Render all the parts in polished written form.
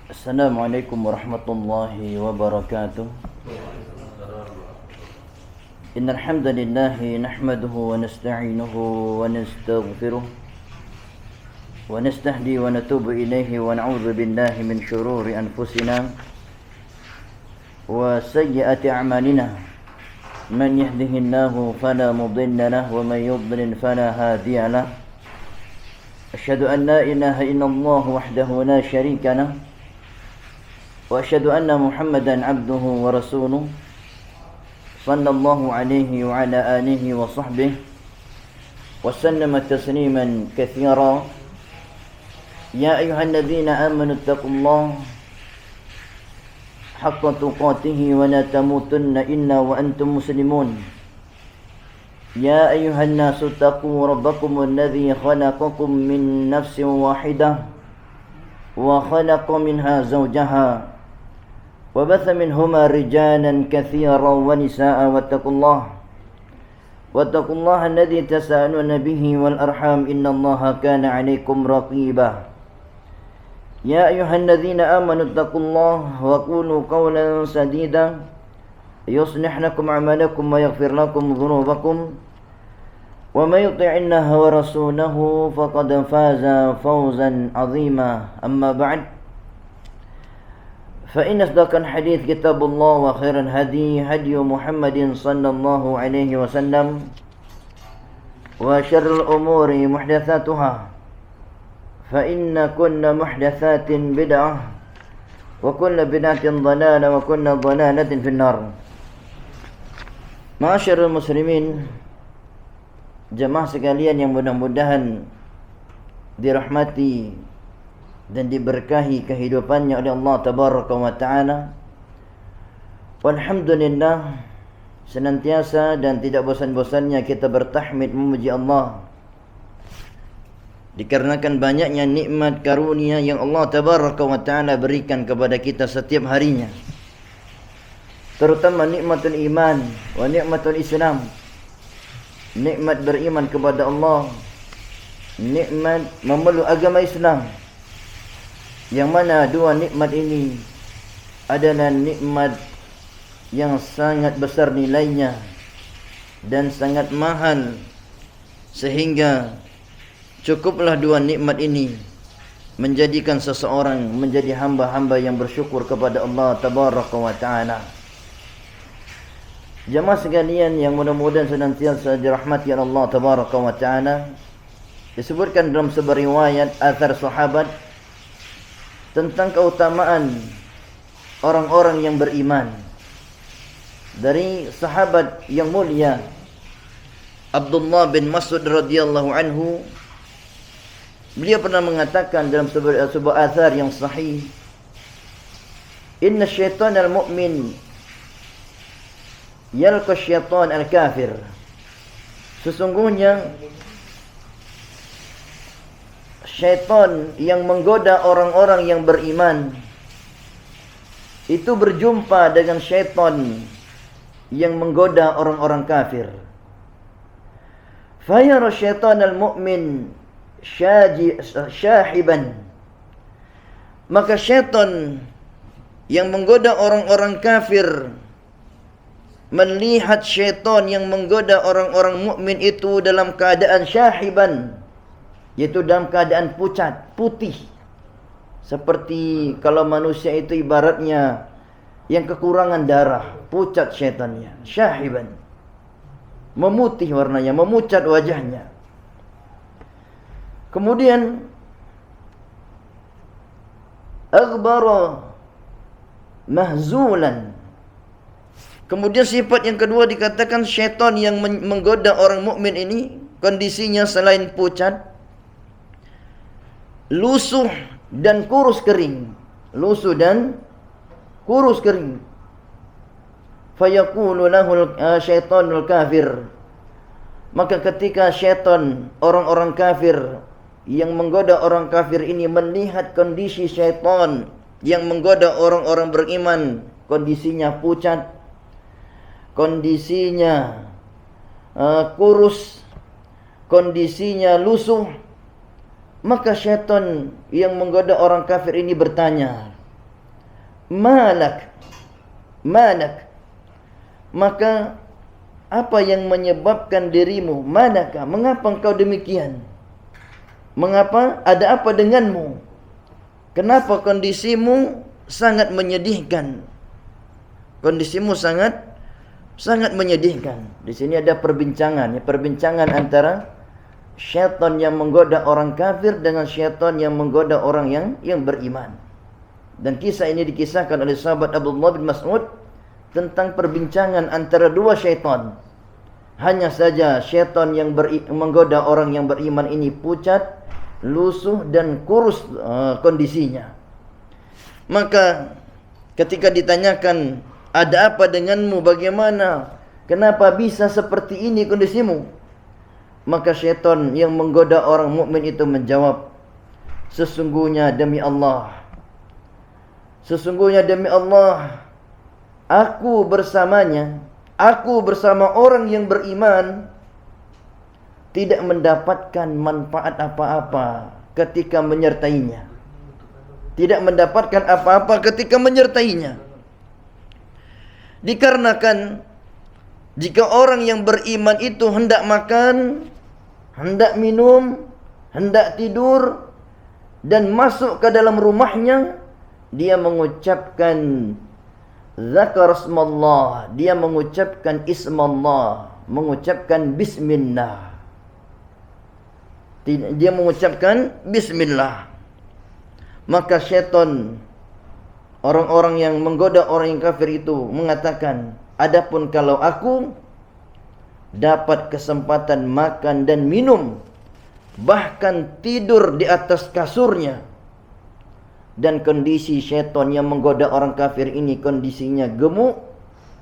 Assalamualaikum warahmatullahi wabarakatuh. Innal hamdalillah nahmaduhu wa nasta'inuhu wa nastaghfiruh wa nastahdi wa natubu ilayhi wa na'udzu billahi min shururi anfusina wa sayyiati a'malina. Man yahdihillahu fala mudilla lahu wa man yudlil fala hadiya lahu. Asyhadu an la ilaha illallah wahdahu la syarika lahu wa asyhadu anna Muhammadan abduhu wa rasuluh sallallahu alaihi wa ala alihi wa sahbihi wa sallama tasliman katsira. Ya ayyuhalladzina amanu taqullaha haqqa tuqatih wa la tamutunna illa wa antum muslimun. Ya ayyuhan nasu taqu rabbakum alladzi khalaqakum min nafsin wahidah wa khalaqa minha zawjaha wa batha minhuma rijalan katsiran wa nisaa'a wattaqullaha alladzi tasaaluna bihi wal arham innallaha kana 'alaykum raqiba. Ya ayyuhalladzina amanu taqullaha wa qulu qawlan sadida yuslih lakum a'malakum wa yaghfir lakum dhunubakum wa may yuti'illah wa rasulahu faqad faza fawzan 'azima. Amma ba'd, fa inna asdaqal hadits kitabullah wa khairal hadi hadi Muhammadin sallallahu alaihi wasallam wa syarrul umuri muhdatsatuha fa inna kulla muhdatsatin bid'ah wa kulla bid'atin dhalalah wa kulla dhalalatin finnar. Ma'asyiral muslimin, jemaah sekalian yang mudah-mudahan dirahmati dan diberkahi kehidupannya oleh Allah tabaraka wa taala. Walhamdulillah, senantiasa dan tidak bosan-bosannya kita bertahmid memuji Allah dikarenakan banyaknya nikmat karunia yang Allah tabaraka wa taala berikan kepada kita setiap harinya, terutama nikmatul iman wa nikmatul Islam, nikmat beriman kepada Allah, nikmat memeluk agama Islam, yang mana dua nikmat ini adalah nikmat yang sangat besar nilainya dan sangat mahal, sehingga cukuplah dua nikmat ini menjadikan seseorang menjadi hamba-hamba yang bersyukur kepada Allah tabaraka wa taala. Jemaah sekalian yang mudah-mudahan senantiasa dirahmati Allah tabaraka wa taala, disebutkan dalam sebuah riwayat athar sahabat tentang keutamaan orang-orang yang beriman. Dari sahabat yang mulia Abdullah bin Mas'ud radhiyallahu anhu, beliau pernah mengatakan dalam sebuah athar yang sahih, inna syaitan al-mu'min yalqa syaitan al-kafir. Sesungguhnya syaitan yang menggoda orang-orang yang beriman itu berjumpa dengan syaitan yang menggoda orang-orang kafir. Fayara syaitan al-mu'min syahiban. Maka syaitan yang menggoda orang-orang kafir melihat syaitan yang menggoda orang-orang mukmin itu dalam keadaan syahiban, yaitu dalam keadaan pucat, putih. Seperti kalau manusia itu ibaratnya yang kekurangan darah, pucat syaitannya, syahiban, memutih warnanya, memucat wajahnya. Kemudian aghbara mahzulan. Kemudian sifat yang kedua dikatakan syaitan yang menggoda orang mukmin ini kondisinya selain pucat, lusuh dan kurus kering. Lusuh dan kurus kering. Fayaqulu lahu syaitanul kafir. Maka ketika syaitan, orang-orang kafir yang menggoda orang kafir ini melihat kondisi syaitan yang menggoda orang-orang beriman, kondisinya pucat, kondisinya kurus, kondisinya lusuh, maka syaitan yang menggoda orang kafir ini bertanya, malak, malak. Maka apa yang menyebabkan dirimu? Manaka, mengapa engkau demikian? Mengapa? Ada apa denganmu? Kenapa kondisimu sangat menyedihkan? Kondisimu sangat menyedihkan. Di sini ada perbincangan, perbincangan antara syaitan yang menggoda orang kafir dengan syaitan yang menggoda orang yang beriman. Dan kisah ini dikisahkan oleh sahabat Abdullah bin Mas'ud tentang perbincangan antara dua syaitan. Hanya saja syaitan yang menggoda orang yang beriman ini pucat, lusuh dan kurus kondisinya. Maka ketika ditanyakan, ada apa denganmu, bagaimana, kenapa bisa seperti ini kondisimu? Maka syaitan yang menggoda orang mukmin itu menjawab, sesungguhnya demi Allah, aku bersamanya, aku bersama orang yang beriman tidak mendapatkan manfaat apa-apa ketika menyertainya. Tidak mendapatkan apa-apa ketika menyertainya. Dikarenakan jika orang yang beriman itu hendak makan, hendak minum, hendak tidur dan masuk ke dalam rumahnya, dia mengucapkan zakar ismallah, dia mengucapkan ismallah, mengucapkan bismillah. Dia mengucapkan bismillah. Maka syaitan, orang-orang yang menggoda orang yang kafir itu mengatakan, adapun kalau aku dapat kesempatan makan dan minum, bahkan tidur di atas kasurnya, dan kondisi syaitan yang menggoda orang kafir ini kondisinya gemuk,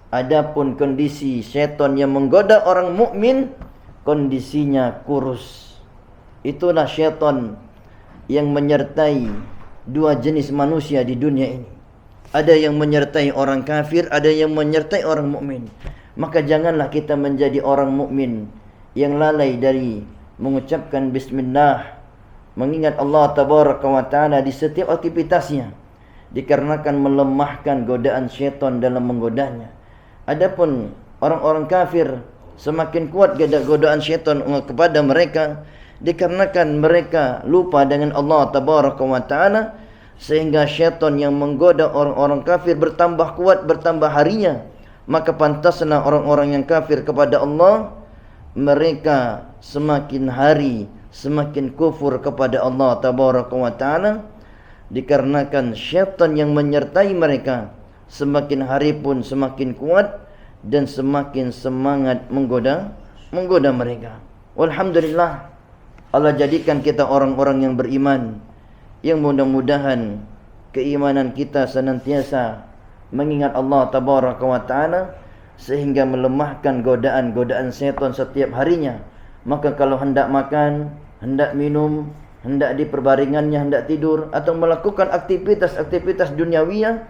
adapun kondisi syaitan yang menggoda orang mukmin kondisinya kurus. Itulah syaitan yang menyertai dua jenis manusia di dunia ini. Ada yang menyertai orang kafir, ada yang menyertai orang mukmin. Maka janganlah kita menjadi orang mukmin yang lalai dari mengucapkan bismillah, mengingat Allah tabaraka wa taala di setiap aktivitasnya, dikarenakan melemahkan godaan syaitan dalam menggodanya. Adapun orang-orang kafir, semakin kuat godaan syaitan kepada mereka, dikarenakan mereka lupa dengan Allah tabaraka wa taala, sehingga syaitan yang menggoda orang-orang kafir bertambah kuat, bertambah harinya. Maka pantaslah orang-orang yang kafir kepada Allah, mereka semakin hari semakin kufur kepada Allah tabaraka wa taala, dikarenakan syaitan yang menyertai mereka semakin hari pun semakin kuat dan semakin semangat menggoda mereka. Walhamdulillah, Allah jadikan kita orang-orang yang beriman, yang mudah-mudahan keimanan kita senantiasa mengingat Allah tabaraka wa taala, sehingga melemahkan godaan-godaan syaitan setiap harinya. Maka kalau hendak makan, hendak minum, hendak di perbaringannya, hendak tidur, atau melakukan aktivitas-aktivitas duniawiyah,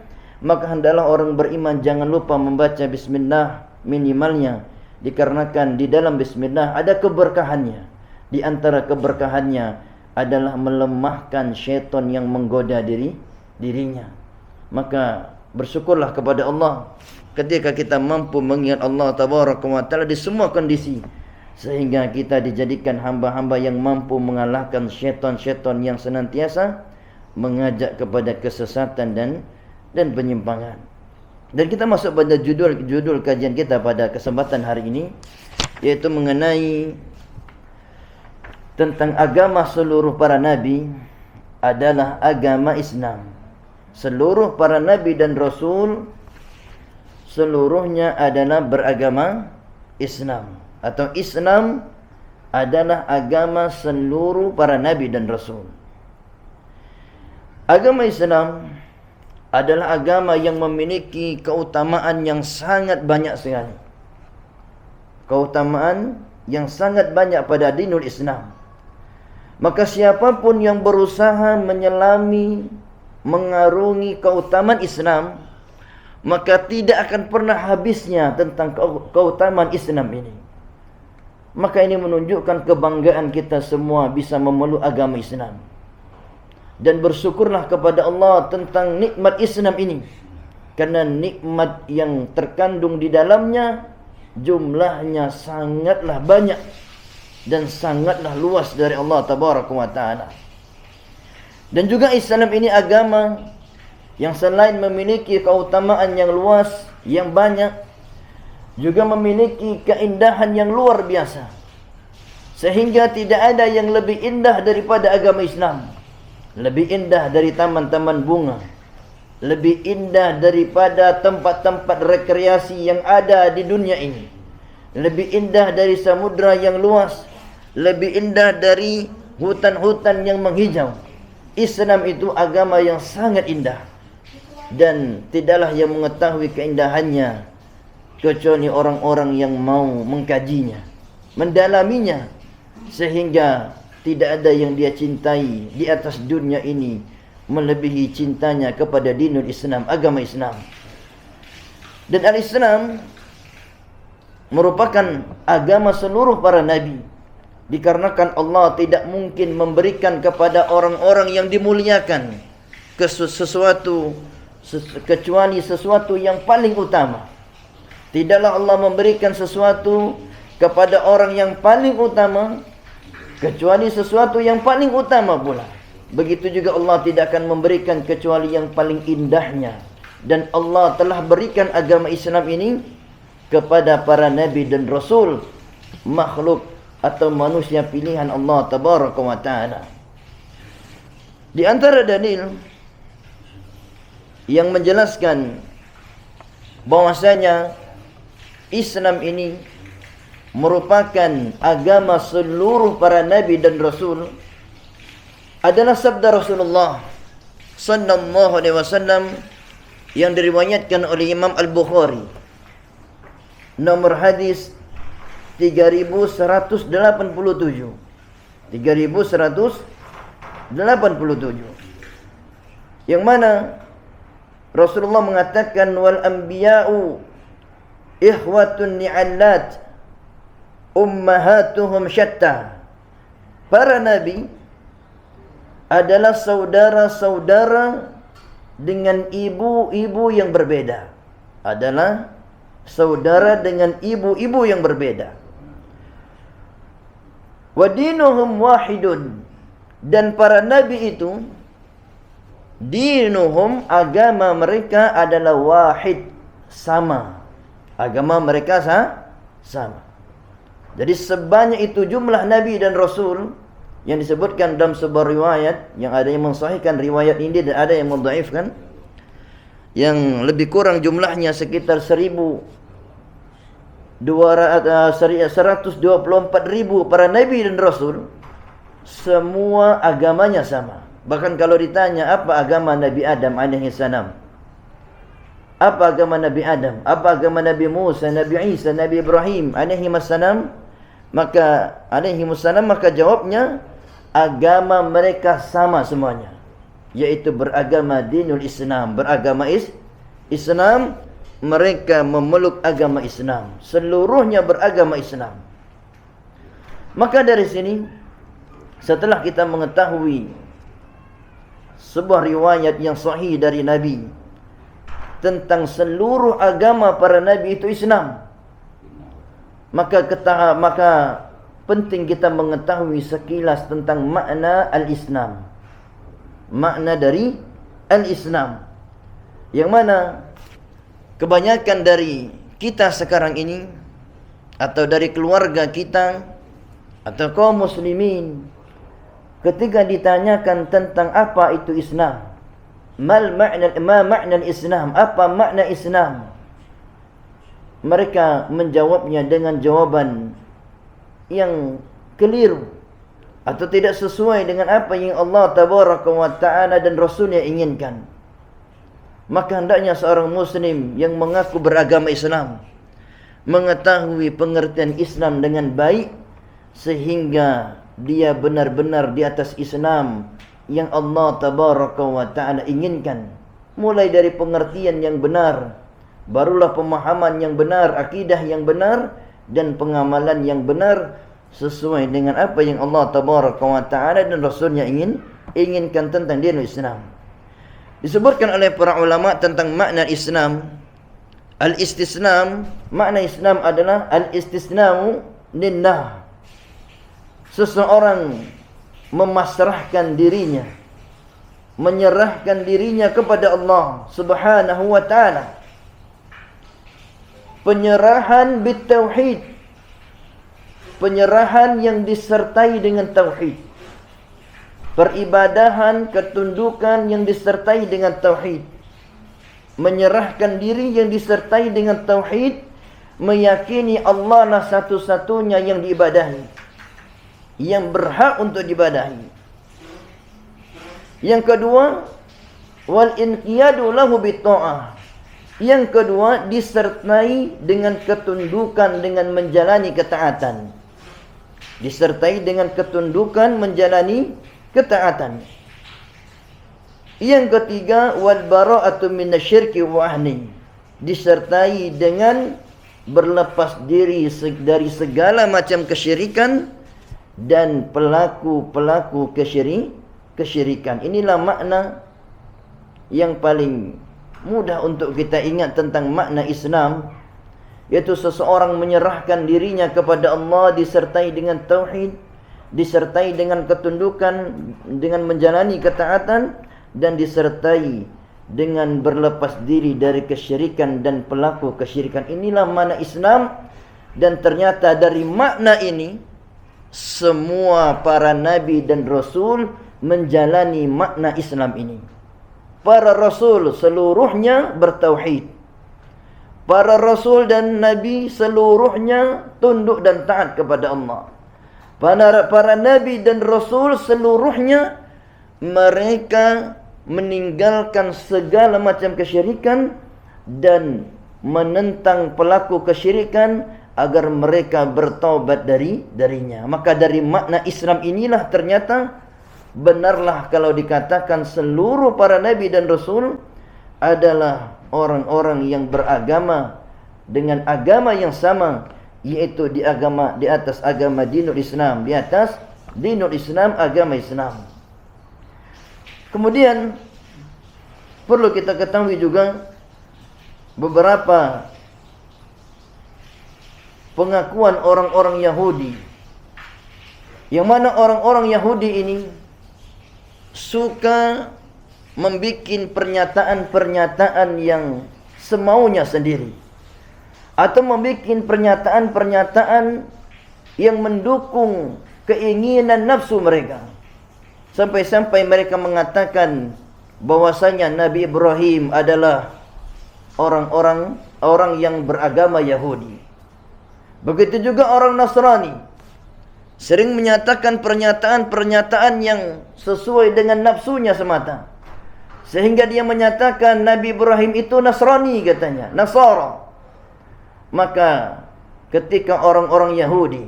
maka hendaklah orang beriman jangan lupa membaca bismillah minimalnya, dikarenakan di dalam bismillah ada keberkahannya. Di antara keberkahannya adalah melemahkan syaitan yang menggoda dirinya. Maka bersyukurlah kepada Allah ketika kita mampu mengingat Allah tabaraka wa taala di semua kondisi, sehingga kita dijadikan hamba-hamba yang mampu mengalahkan syaitan-syaitan yang senantiasa mengajak kepada kesesatan dan penyimpangan. Dan kita masuk pada judul kajian kita pada kesempatan hari ini, yaitu mengenai tentang agama seluruh para nabi adalah agama Islam. Seluruh para nabi dan rasul seluruhnya adalah beragama Islam, atau Islam adalah agama seluruh para nabi dan rasul. Agama Islam adalah agama yang memiliki keutamaan yang sangat banyak sekali. Keutamaan yang sangat banyak pada dinul Islam. Maka siapapun yang berusaha menyelami, mengarungi keutamaan Islam, maka tidak akan pernah habisnya tentang keutamaan Islam ini. Maka ini menunjukkan kebanggaan kita semua bisa memeluk agama Islam. Dan bersyukurlah kepada Allah tentang nikmat Islam ini. Karena nikmat yang terkandung di dalamnya jumlahnya sangatlah banyak dan sangatlah luas dari Allah Tabaraka wa Ta'ala. Dan juga Islam ini agama yang selain memiliki keutamaan yang luas, yang banyak, juga memiliki keindahan yang luar biasa. Sehingga tidak ada yang lebih indah daripada agama Islam. Lebih indah dari taman-taman bunga, lebih indah daripada tempat-tempat rekreasi yang ada di dunia ini, lebih indah dari samudra yang luas, lebih indah dari hutan-hutan yang menghijau. Islam itu agama yang sangat indah, dan tidaklah yang mengetahui keindahannya kecuali orang-orang yang mau mengkajinya, mendalaminya, sehingga tidak ada yang dia cintai di atas dunia ini melebihi cintanya kepada dinul Islam, agama Islam. Dan al-Islam merupakan agama seluruh para nabi, dikarenakan Allah tidak mungkin memberikan kepada orang-orang yang dimuliakan sesuatu kecuali sesuatu yang paling utama. Tidaklah Allah memberikan sesuatu kepada orang yang paling utama kecuali sesuatu yang paling utama pula. Begitu juga Allah tidak akan memberikan kecuali yang paling indahnya. Dan Allah telah berikan agama Islam ini kepada para nabi dan rasul, makhluk atau manusia pilihan Allah Tabaraka wa Ta'ala. Di antara dalil yang menjelaskan bahwasanya Islam ini merupakan agama seluruh para nabi dan rasul adalah sabda Rasulullah sallallahu alaihi wasallam yang diriwayatkan oleh Imam Al-Bukhari, nomor hadis 3187. 3187. Yang mana Rasulullah mengatakan wal anbiya'u ikhwatun ni'allat ummahatuhum syatta. Para nabi adalah saudara-saudara dengan ibu-ibu yang berbeda. Adalah saudara dengan ibu-ibu yang berbeda. Wa dinuhum wahidun. Dan para nabi itu, dinuhum, agama mereka adalah wahid, sama. Agama mereka sama. Jadi sebanyak itu jumlah nabi dan rasul yang disebutkan dalam sebuah riwayat, yang ada yang mensahihkan riwayat ini dan ada yang mendhaifkan, yang lebih kurang jumlahnya sekitar 124.000 para nabi dan rasul. Semua agamanya sama. Bahkan kalau ditanya apa agama Nabi Adam alaihi salam, apa agama Nabi Adam, apa agama Nabi Musa, Nabi Isa, Nabi Ibrahim alaihi salam, maka jawabnya agama mereka sama semuanya, yaitu beragama dinul Islam, beragama Islam. Mereka memeluk agama Islam, seluruhnya beragama Islam. Maka dari sini, setelah kita mengetahui sebuah riwayat yang sahih dari Nabi tentang seluruh agama para nabi itu Islam, maka penting kita mengetahui sekilas tentang makna al-Islam. Makna dari al-Islam, yang mana kebanyakan dari kita sekarang ini, atau dari keluarga kita, atau kaum muslimin, ketika ditanyakan tentang apa itu Islam, ma makna Islam, apa makna Islam, mereka menjawabnya dengan jawaban yang keliru atau tidak sesuai dengan apa yang Allah Tabaraka wa Ta'ala dan Rasulnya inginkan. Maka hendaknya seorang muslim yang mengaku beragama Islam mengetahui pengertian Islam dengan baik, sehingga dia benar-benar di atas Islam yang Allah Tabaraka wa Ta'ala inginkan. Mulai dari pengertian yang benar, barulah pemahaman yang benar, akidah yang benar, dan pengamalan yang benar sesuai dengan apa yang Allah Tabaraka wa Ta'ala dan Rasulnya inginkan tentang dinul Islam. Disebutkan oleh para ulama tentang makna Islam. Al-istisnam, makna Islam adalah al-istisnamu lillah. Seseorang memasrahkan dirinya, menyerahkan dirinya kepada Allah Subhanahu wa ta'ala. Penyerahan bitauhid, penyerahan yang disertai dengan tauhid. Peribadahan, ketundukan yang disertai dengan tauhid. Menyerahkan diri yang disertai dengan tauhid, meyakini Allah lah satu-satunya yang diibadahi, yang berhak untuk diibadahi. Yang kedua, wal inqiyadu lahu bitta'ah. Yang kedua, disertai dengan ketundukan, dengan menjalani ketaatan. Disertai dengan ketundukan, menjalani ketaatan. Yang ketiga, wal bara'atu minasyirki wa ahli. Disertai dengan berlepas diri dari segala macam kesyirikan dan pelaku-pelaku kesyirikan. Inilah makna yang paling mudah untuk kita ingat tentang makna Islam, yaitu seseorang menyerahkan dirinya kepada Allah disertai dengan tauhid, disertai dengan ketundukan, dengan menjalani ketaatan, dan disertai dengan berlepas diri dari kesyirikan dan pelaku kesyirikan. Inilah makna Islam. Dan ternyata dari makna ini, semua para nabi dan rasul menjalani makna Islam ini. Para rasul seluruhnya bertauhid. Para rasul dan nabi seluruhnya tunduk dan taat kepada Allah. Para nabi dan rasul seluruhnya mereka meninggalkan segala macam kesyirikan dan menentang pelaku kesyirikan agar mereka bertaubat darinya. Maka dari makna Islam inilah ternyata benarlah kalau dikatakan seluruh para nabi dan rasul adalah orang-orang yang beragama dengan agama yang sama, yaitu di atas agama dinul Islam, di atas dinul Islam, agama Islam. Kemudian perlu kita ketahui juga beberapa pengakuan orang-orang Yahudi, yang mana orang-orang Yahudi ini suka membuat pernyataan-pernyataan yang semaunya sendiri, atau membuat pernyataan-pernyataan yang mendukung keinginan nafsu mereka. Sampai-sampai mereka mengatakan bahwasanya Nabi Ibrahim adalah orang yang beragama Yahudi. Begitu juga orang Nasrani sering menyatakan pernyataan-pernyataan yang sesuai dengan nafsunya semata, sehingga dia menyatakan Nabi Ibrahim itu Nasrani, katanya, Nasara. Maka ketika orang-orang Yahudi,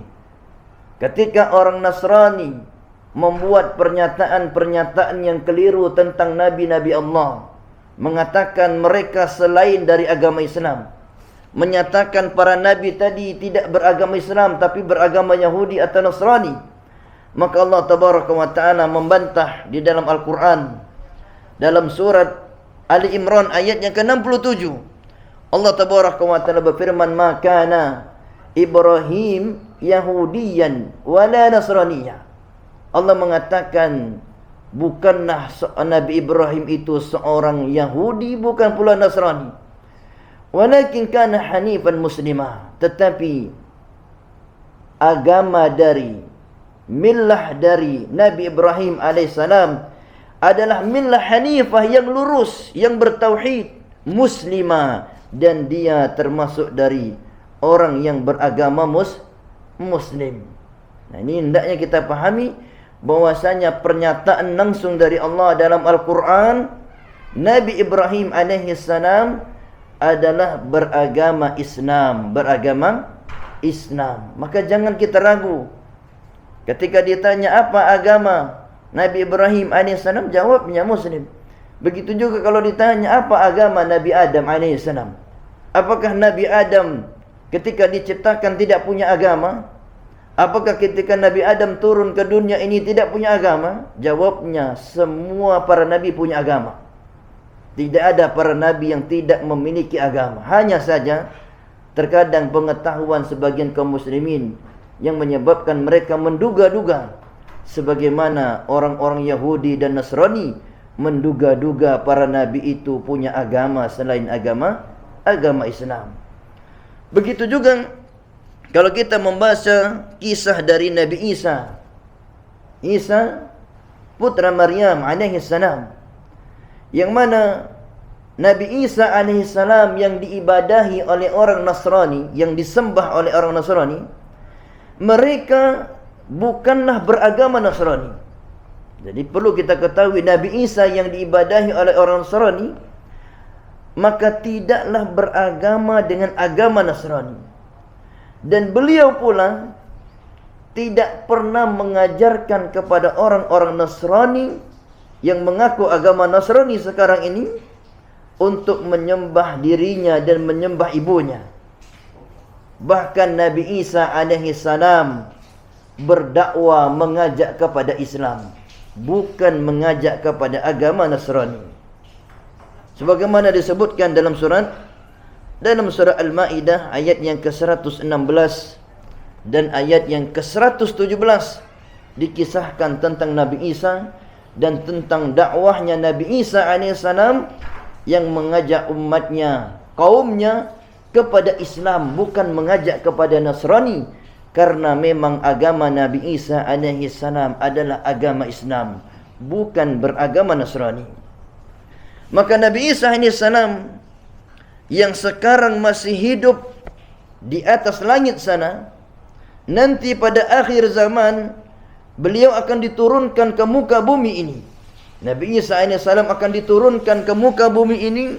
ketika orang Nasrani membuat pernyataan-pernyataan yang keliru tentang nabi-nabi Allah, mengatakan mereka selain dari agama Islam, menyatakan para nabi tadi tidak beragama Islam tapi beragama Yahudi atau Nasrani, maka Allah Tabaraka wa Ta'ala membantah di dalam Al-Quran. Dalam surat Ali Imran ayat yang ke-67, Allah Tabaraka wa Ta'ala berfirman, "Ma kana Ibrahim Yahudiyan wala Nasraniyah." Allah mengatakan bukanlah Nabi Ibrahim itu seorang Yahudi, bukan pula Nasrani. Walakin kana hanifan muslimah, tetapi agama dari millah dari Nabi Ibrahim alaihissalam adalah millah hanifah yang lurus, yang bertauhid, muslimah, dan dia termasuk dari orang yang beragama muslim. Nah, ini hendaknya kita pahami bahwasanya pernyataan langsung dari Allah dalam Al-Quran, Nabi Ibrahim alaihissalam adalah beragama Islam, Maka jangan kita ragu ketika ditanya apa agama Nabi Ibrahim alaihissalam, jawabnya Muslim. Begitu juga kalau ditanya apa agama Nabi Adam alaihissalam, apakah Nabi Adam ketika diciptakan tidak punya agama? Apakah ketika Nabi Adam turun ke dunia ini tidak punya agama? Jawabnya, semua para nabi punya agama. Tidak ada para nabi yang tidak memiliki agama. Hanya saja terkadang pengetahuan sebagian kaum muslimin yang menyebabkan mereka menduga-duga, sebagaimana orang-orang Yahudi dan Nasrani menduga-duga para nabi itu punya agama selain agama Islam. Begitu juga kalau kita membaca kisah dari Nabi Isa putra Maryam alaihi salam, yang mana Nabi Isa alaihi salam yang diibadahi oleh orang Nasrani, yang disembah oleh orang Nasrani, mereka bukanlah beragama Nasrani. Jadi perlu kita ketahui, Nabi Isa yang diibadahi oleh orang Nasrani, maka tidaklah beragama dengan agama Nasrani. Dan beliau pula tidak pernah mengajarkan kepada orang-orang Nasrani yang mengaku agama Nasrani sekarang ini untuk menyembah dirinya dan menyembah ibunya. Bahkan Nabi Isa alaihi salam berdakwah mengajak kepada Islam, bukan mengajak kepada agama Nasrani. Sebagaimana disebutkan dalam surah Al-Maidah ayat yang ke-116 dan ayat yang ke-117, dikisahkan tentang Nabi Isa dan tentang dakwahnya Nabi Isa alaihissalam yang mengajak umatnya, kaumnya kepada Islam, bukan mengajak kepada Nasrani. Karena memang agama Nabi Isa alaihissalam adalah agama Islam, bukan beragama Nasrani. Maka Nabi Isa alaihissalam yang sekarang masih hidup di atas langit sana, nanti pada akhir zaman beliau akan diturunkan ke muka bumi ini. Nabi Isa alaihissalam akan diturunkan ke muka bumi ini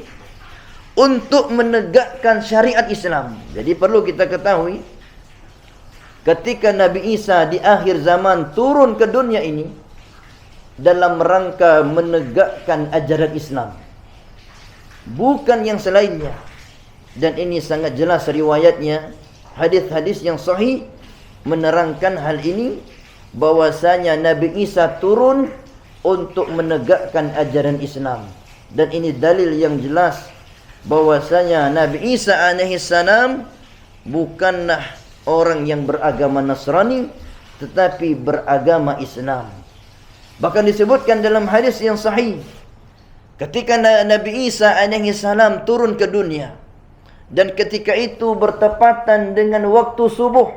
untuk menegakkan syariat Islam. Jadi perlu kita ketahui, ketika Nabi Isa di akhir zaman turun ke dunia ini dalam rangka menegakkan ajaran Islam, bukan yang selainnya. Dan ini sangat jelas riwayatnya, hadis-hadis yang sahih menerangkan hal ini, bahwasanya Nabi Isa turun untuk menegakkan ajaran Islam. Dan ini dalil yang jelas bahwasanya Nabi Isa alaihissalam bukanlah orang yang beragama Nasrani, tetapi beragama Islam. Bahkan disebutkan dalam hadis yang sahih, ketika Nabi Isa alaihissalam turun ke dunia, dan ketika itu bertepatan dengan waktu subuh,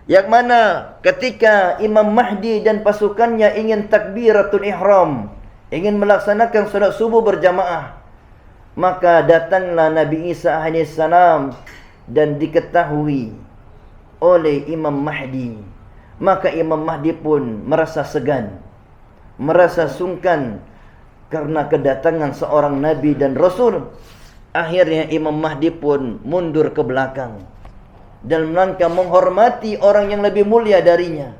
yang mana ketika Imam Mahdi dan pasukannya ingin takbiratul ihram, ingin melaksanakan salat subuh berjamaah, maka datanglah Nabi Isa alaihissalam dan diketahui oleh Imam Mahdi. Maka Imam Mahdi pun merasa segan, merasa sungkan karena kedatangan seorang Nabi dan Rasul. Akhirnya Imam Mahdi pun mundur ke belakang dalam rangka menghormati orang yang lebih mulia darinya.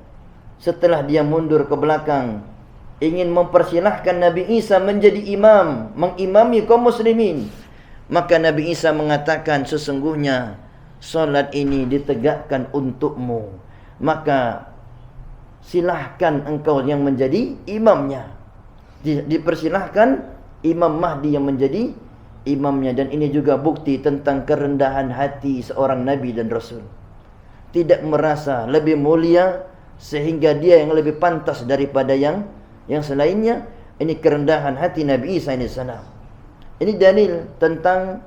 Setelah dia mundur ke belakang, ingin mempersilahkan Nabi Isa menjadi imam, mengimami kaum muslimin, maka Nabi Isa mengatakan, sesungguhnya solat ini ditegakkan untukmu, maka silahkan engkau yang menjadi imamnya. Dipersilahkan Imam Mahdi yang menjadi imamnya. Dan ini juga bukti tentang kerendahan hati seorang Nabi dan Rasul, tidak merasa lebih mulia sehingga dia yang lebih pantas daripada yang selainnya. Ini kerendahan hati Nabi Isa AS. Ini dalil tentang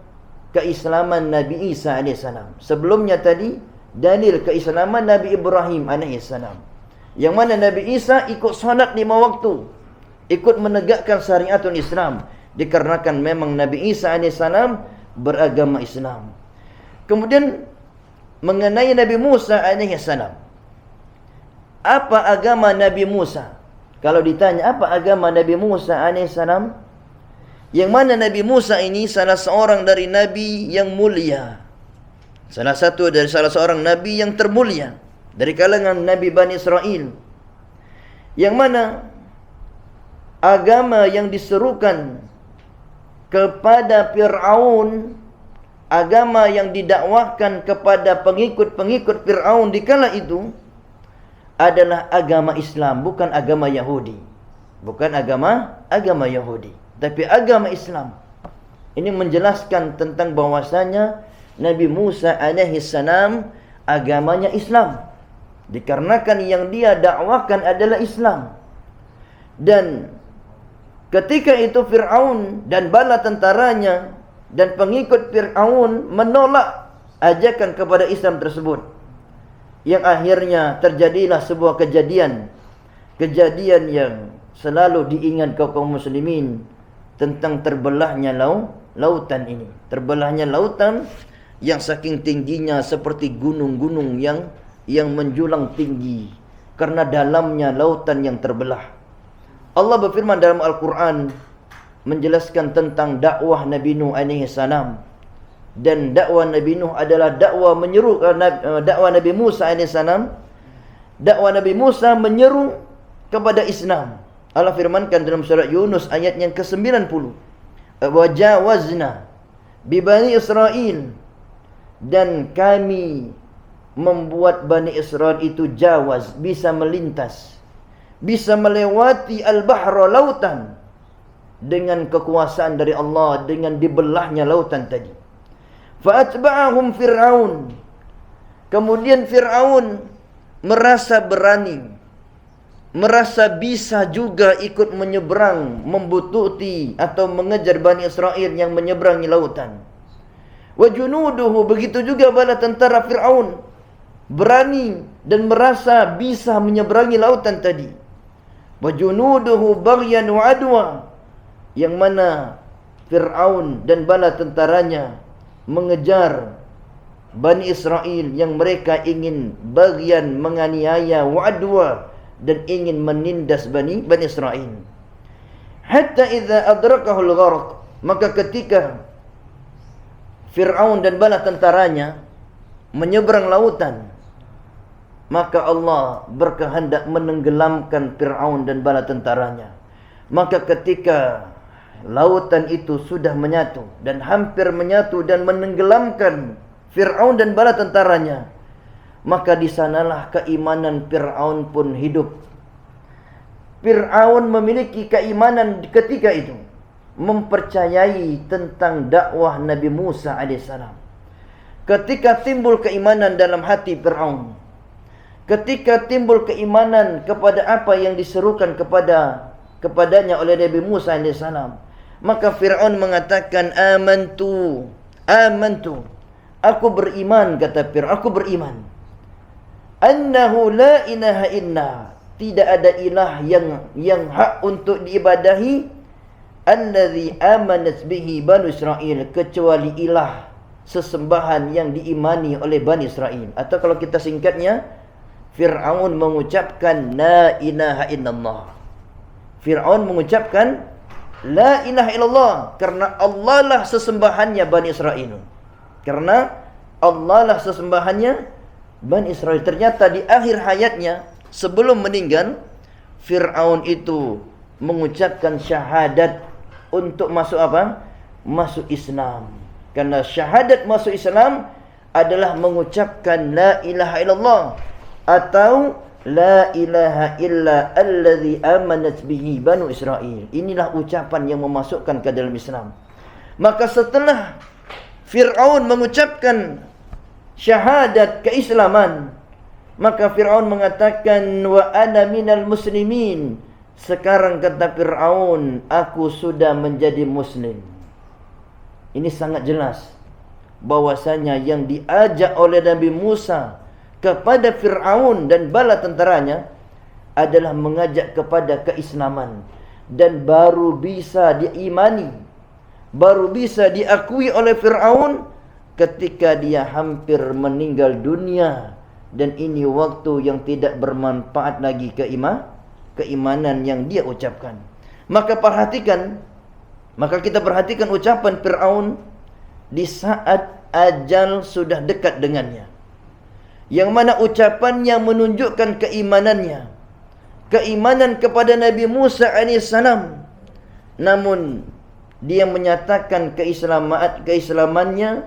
keislaman Nabi Isa AS. Sebelumnya tadi dalil keislaman Nabi Ibrahim AS, yang mana Nabi Isa ikut salat 5 waktu, ikut menegakkan syariatul Islam, dikarenakan memang Nabi Isa AS beragama Islam. Kemudian mengenai Nabi Musa AS, apa agama Nabi Musa? Kalau ditanya apa agama Nabi Musa AS, yang mana Nabi Musa ini salah seorang dari Nabi yang mulia, salah seorang Nabi yang termulia dari kalangan Nabi Bani Israel, yang mana agama yang diserukan kepada Fir'aun, agama yang didakwahkan kepada pengikut-pengikut Fir'aun di kala itu adalah agama Islam, bukan agama Yahudi. Bukan agama Yahudi. tapi agama Islam. Ini menjelaskan tentang bahwasanya Nabi Musa alaihi salam agamanya Islam, dikarenakan yang dia dakwakan adalah Islam. Dan ketika itu Fir'aun dan bala tentaranya dan pengikut Fir'aun menolak ajakan kepada Islam tersebut, yang akhirnya terjadilah sebuah kejadian yang selalu diingat kaum muslimin tentang terbelahnya lautan ini. Terbelahnya lautan yang saking tingginya seperti gunung-gunung yang menjulang tinggi karena dalamnya lautan yang terbelah. Allah berfirman dalam Al-Quran menjelaskan tentang dakwah Nabi Nuh alaihi salam. Dan dakwah Nabi Nuh adalah dakwah menyeru, dakwah Nabi Musa alaihi salam. Dakwah Nabi Musa menyeru kepada Islam. Allah firmankan dalam surat Yunus ayat yang ke-90. Wajawazna bi Bani Israel, dan kami membuat Bani Israel itu jawaz, bisa melintas, bisa melewati al-bahra, lautan, dengan kekuasaan dari Allah, dengan dibelahnya lautan tadi. Fa'atba'ahum Fir'aun, kemudian Fir'aun merasa berani, merasa bisa juga ikut menyeberang, membututi atau mengejar Bani Israel yang menyeberangi lautan. Wa junuduhu, begitu juga bala tentara Fir'aun berani dan merasa bisa menyeberangi lautan tadi. Wa junuduhu baghyan wa adwa, yang mana Fir'aun dan bala tentaranya mengejar Bani Israel yang mereka ingin bagian menganiaya wa adwa, dan ingin menindas Bani Israel. Hatta idza adrakahul gharq, maka ketika Fir'aun dan bala tentaranya menyeberang lautan, maka Allah berkehendak menenggelamkan Fir'aun dan bala tentaranya. Maka ketika lautan itu sudah menyatu dan hampir menyatu dan menenggelamkan Fir'aun dan bala tentaranya, maka di sanalah keimanan Fir'aun pun hidup. Fir'aun memiliki keimanan ketika itu, mempercayai tentang dakwah Nabi Musa AS. Ketika timbul keimanan dalam hati Fir'aun, ketika timbul keimanan kepada apa yang diserukan kepadanya oleh Nabi Musa AS, maka Fir'aun mengatakan amantu, aku beriman, kata Fir'aun, aku beriman, annahu la ilaha illa, tidak ada ilah yang hak untuk diibadahi, allazi amanat bihi Bani Israel, kecuali ilah sesembahan yang diimani oleh Bani Israel. Atau kalau kita singkatnya, Fir'aun mengucapkan la ilaha illallah. Fir'aun mengucapkan la ilaha illallah karena Allah lah sesembahannya Bani Israel. Karena Allah lah sesembahannya Bani Israel. Ternyata di akhir hayatnya, sebelum meninggal, Fir'aun itu mengucapkan syahadat untuk masuk apa? Masuk Islam. Karena syahadat masuk Islam adalah mengucapkan la ilaha illallah, atau la ilaha illa allazi amanat bihi Banu Israel. Inilah ucapan yang memasukkan ke dalam Islam. Maka setelah Fir'aun mengucapkan syahadat keislaman, maka Fir'aun mengatakan wa ana minal muslimin. Sekarang kata Fir'aun, aku sudah menjadi muslim. Ini sangat jelas bahwasanya yang diajak oleh Nabi Musa kepada Fir'aun dan bala tentaranya adalah mengajak kepada keislaman, dan baru bisa diimani, baru bisa diakui oleh Fir'aun ketika dia hampir meninggal dunia. Dan ini waktu yang tidak bermanfaat lagi keimanan yang dia ucapkan. Maka kita perhatikan ucapan Fir'aun di saat ajal sudah dekat dengannya, yang mana ucapannya menunjukkan keimanannya, keimanan kepada Nabi Musa AS. Namun dia menyatakan keislamannya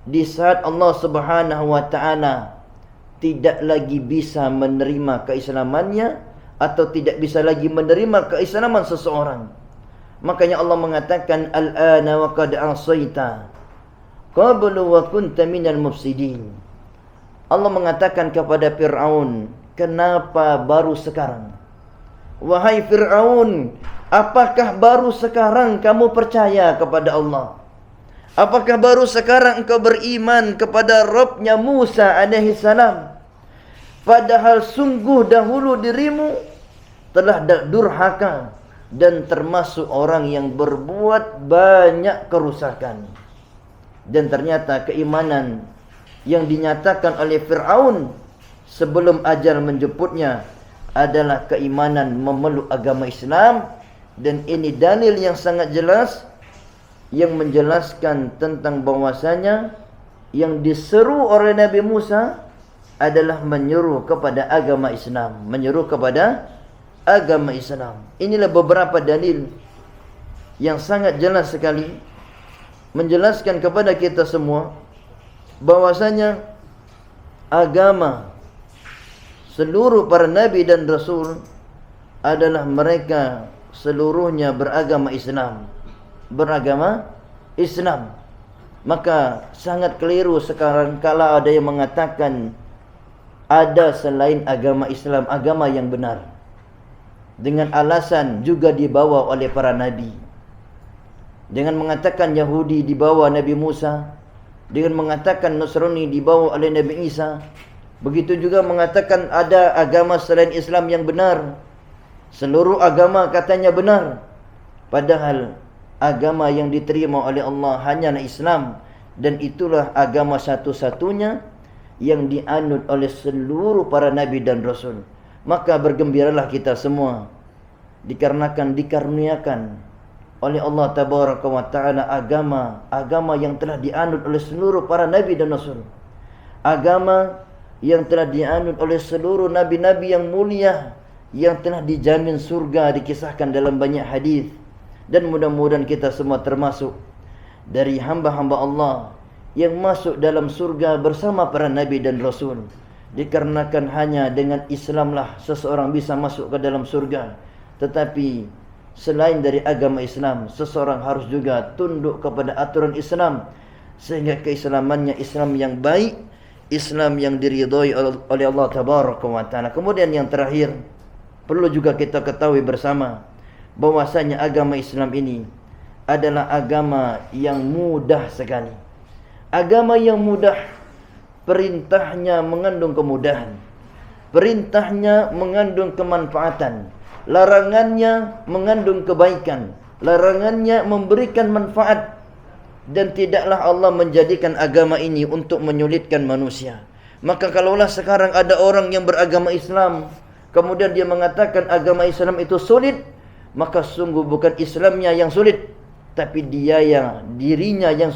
di saat Allah Subhanahu wa ta'ala tidak lagi bisa menerima keislamannya, atau tidak bisa lagi menerima keislaman seseorang. Makanya Allah mengatakan al-ana wa qad asaita qablu wa kunta minal mufsidin. Allah mengatakan kepada Fir'aun, kenapa baru sekarang? Wahai Fir'aun, apakah baru sekarang kamu percaya kepada Allah? Apakah baru sekarang engkau beriman kepada Rabbnya Musa alaihi salam? Padahal sungguh dahulu dirimu telah durhaka dan termasuk orang yang berbuat banyak kerusakan. Dan ternyata keimanan yang dinyatakan oleh Fir'aun sebelum ajal menjemputnya adalah keimanan memeluk agama Islam. Dan ini dalil yang sangat jelas yang menjelaskan tentang bahwasanya yang diseru oleh Nabi Musa adalah menyeru kepada agama Islam, menyeru kepada agama Islam. Inilah beberapa dalil yang sangat jelas sekali menjelaskan kepada kita semua bahwasanya agama seluruh para nabi dan rasul adalah mereka seluruhnya beragama Islam. Beragama Islam. Maka sangat keliru sekarang kalau ada yang mengatakan ada selain agama Islam agama yang benar, dengan alasan juga dibawa oleh para nabi. Dengan mengatakan Yahudi dibawa Nabi Musa, dengan mengatakan Nasrani dibawa oleh Nabi Isa. Begitu juga mengatakan ada agama selain Islam yang benar. Seluruh agama katanya benar, padahal agama yang diterima oleh Allah hanyalah Islam. Dan itulah agama satu-satunya yang dianut oleh seluruh para nabi dan rasul. Maka bergembiralah kita semua, dikarenakan dikaruniakan oleh Allah Tabaraka wa Ta'ala agama yang telah dianut oleh seluruh para nabi dan rasul. Agama yang telah dianut oleh seluruh nabi-nabi yang mulia, yang telah dijamin surga, dikisahkan dalam banyak hadis. Dan mudah-mudahan kita semua termasuk dari hamba-hamba Allah yang masuk dalam surga bersama para nabi dan rasul. Dikarenakan hanya dengan Islamlah seseorang bisa masuk ke dalam surga. Tetapi selain dari agama Islam, seseorang harus juga tunduk kepada aturan Islam, sehingga keislamannya Islam yang baik, Islam yang diridhai oleh Allah Tabaraka wa Ta'ala. Kemudian yang terakhir, perlu juga kita ketahui bersama bahwasanya agama Islam ini adalah agama yang mudah sekali. Agama yang mudah, perintahnya mengandung kemudahan, perintahnya mengandung kemanfaatan, larangannya mengandung kebaikan, larangannya memberikan manfaat. Dan tidaklah Allah menjadikan agama ini untuk menyulitkan manusia. Maka kalaulah sekarang ada orang yang beragama Islam, kemudian dia mengatakan agama Islam itu sulit, maka sungguh bukan Islamnya yang sulit, tapi dirinya yang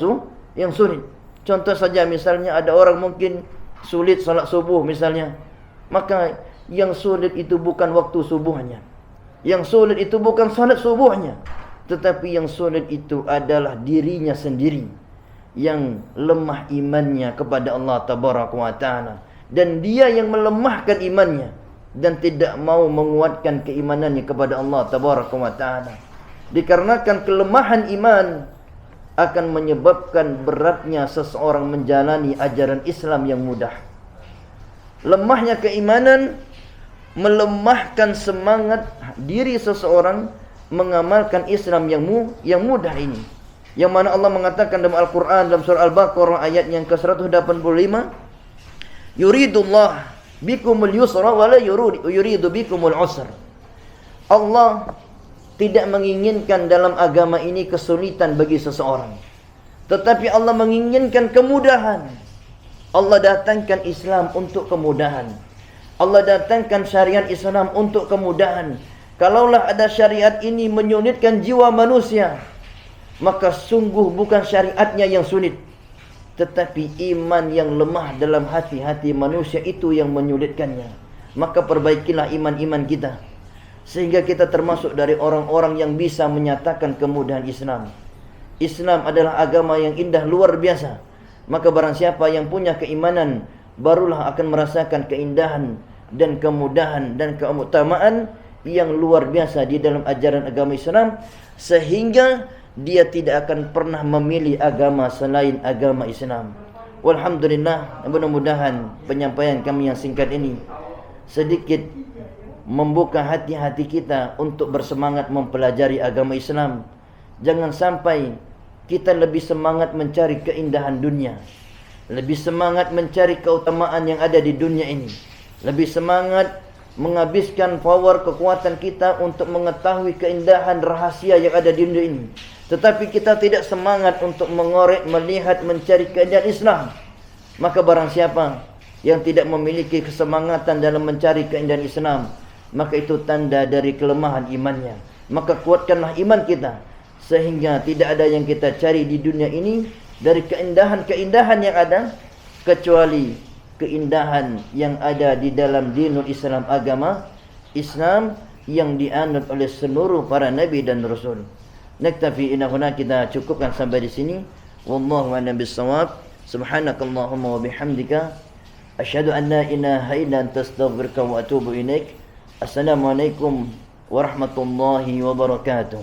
sulit. Contoh saja, misalnya ada orang mungkin sulit salat subuh misalnya, maka yang sulit itu bukan waktu subuhnya, yang sulit itu bukan salat subuhnya, tetapi yang sulit itu adalah dirinya sendiri yang lemah imannya kepada Allah Tabaraka wa Ta'ala. Dan dia yang melemahkan imannya dan tidak mau menguatkan keimanannya kepada Allah Tabaraka wa Ta'ala. Dikarenakan kelemahan iman akan menyebabkan beratnya seseorang menjalani ajaran Islam yang mudah. Lemahnya keimanan melemahkan semangat diri seseorang mengamalkan Islam yang mudah ini. Yang mana Allah mengatakan dalam Al-Quran, dalam surah Al-Baqarah ayat yang ke-185, yuridullah bikumul yusra wa la yuridu bikumul usra. Allah tidak menginginkan dalam agama ini kesulitan bagi seseorang, tetapi Allah menginginkan kemudahan. Allah datangkan Islam untuk kemudahan. Allah datangkan syariat Islam untuk kemudahan. Kalaulah ada syariat ini menyulitkan jiwa manusia, maka sungguh bukan syariatnya yang sulit, tetapi iman yang lemah dalam hati-hati manusia itu yang menyulitkannya. Maka perbaikilah iman-iman kita, sehingga kita termasuk dari orang-orang yang bisa menyatakan kemudahan Islam. Islam adalah agama yang indah luar biasa. Maka barang siapa yang punya keimanan, barulah akan merasakan keindahan dan kemudahan dan keutamaan yang luar biasa di dalam ajaran agama Islam, sehingga dia tidak akan pernah memilih agama selain agama Islam. Walhamdulillah, mudah-mudahan penyampaian kami yang singkat ini sedikit membuka hati-hati kita untuk bersemangat mempelajari agama Islam. Jangan sampai kita lebih semangat mencari keindahan dunia, lebih semangat mencari keutamaan yang ada di dunia ini, lebih semangat menghabiskan power kekuatan kita untuk mengetahui keindahan rahasia yang ada di dunia ini, tetapi kita tidak semangat untuk mengorek, melihat, mencari keindahan Islam. Maka barang siapa yang tidak memiliki kesemangatan dalam mencari keindahan Islam, maka itu tanda dari kelemahan imannya. Maka kuatkanlah iman kita, sehingga tidak ada yang kita cari di dunia ini dari keindahan-keindahan yang ada, kecuali keindahan yang ada di dalam dinul Islam, agama Islam yang dianut oleh seluruh para nabi dan rasul. Naktafi inahuna, kita cukupkan sampai di sini. Wallahu a'lam bissawab. Subhanakallahumma wa bihamdika asyhadu an la ilaha illa anta astaghfiruka wa atubu ilaik. Assalamualaikum warahmatullahi wabarakatuh.